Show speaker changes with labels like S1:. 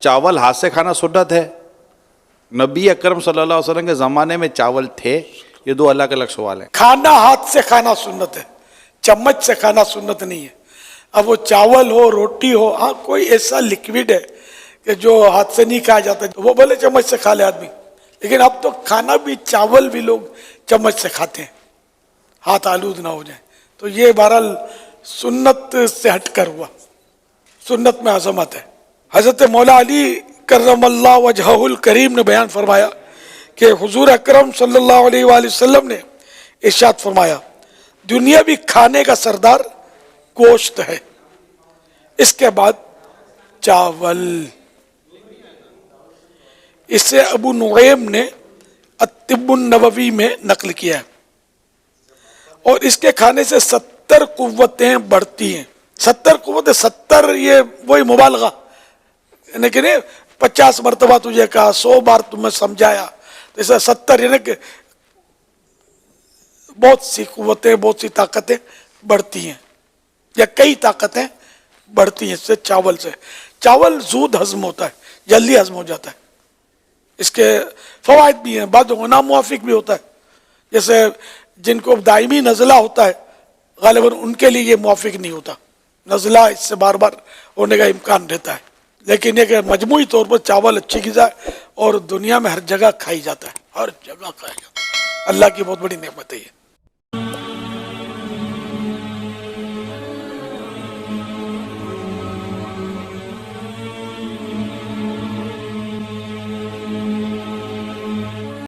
S1: چاول ہاتھ سے کھانا سنت ہے؟ نبی اکرم صلی اللہ علیہ وسلم کے زمانے میں چاول تھے؟ یہ دو الگ الگ سوال ہیں۔
S2: کھانا ہاتھ سے کھانا سنت ہے، چمچ سے کھانا سنت نہیں ہے۔ اب وہ چاول ہو، روٹی ہو، ہاں کوئی ایسا لکوڈ ہے کہ جو ہاتھ سے نہیں کھایا جاتا، وہ بھلے چمچ سے کھا لے آدمی، لیکن اب تو کھانا بھی، چاول بھی لوگ چمچ سے کھاتے ہیں، ہاتھ آلود نہ ہو جائیں۔ تو یہ بہرحال سنت سے ہٹ کر ہوا، سنت میں عظمت ہے۔ حضرت مولا علی کرم اللہ وجہہ الکریم نے بیان فرمایا کہ حضور اکرم صلی اللہ علیہ وآلہ وسلم نے ارشاد فرمایا، دنیا بھی کھانے کا سردار گوشت ہے، اس کے بعد چاول۔ اسے ابو نعیم نے الطب النبوی میں نقل کیا ہے، اور اس کے کھانے سے 70 قوتیں بڑھتی ہیں۔ 70 قوتیں، 70 یہ وہی مبالغہ، یعنی کہ 50 مرتبہ تجھے کہا، 100 بار تمہیں سمجھایا، تو اسے 70 یعنی کہ بہت سی قوتیں، بہت سی طاقتیں بڑھتی ہیں، یا کئی طاقتیں بڑھتی ہیں اس سے، چاول سے۔ چاول زود ہضم ہوتا ہے، جلدی ہضم ہو جاتا ہے، اس کے فوائد بھی ہیں، بعض ناموافق بھی ہوتا ہے، جیسے جن کو دائمی نزلہ ہوتا ہے غالباً ان کے لیے یہ موافق نہیں ہوتا، نزلہ اس سے بار بار ہونے کا امکان رہتا ہے، لیکن یہ کہ مجموعی طور پر چاول اچھی غذا ہے، اور دنیا میں ہر جگہ کھائی جاتا ہے، ہر جگہ کھایا جاتا ہے، اللہ کی بہت بڑی نعمت ہے یہ۔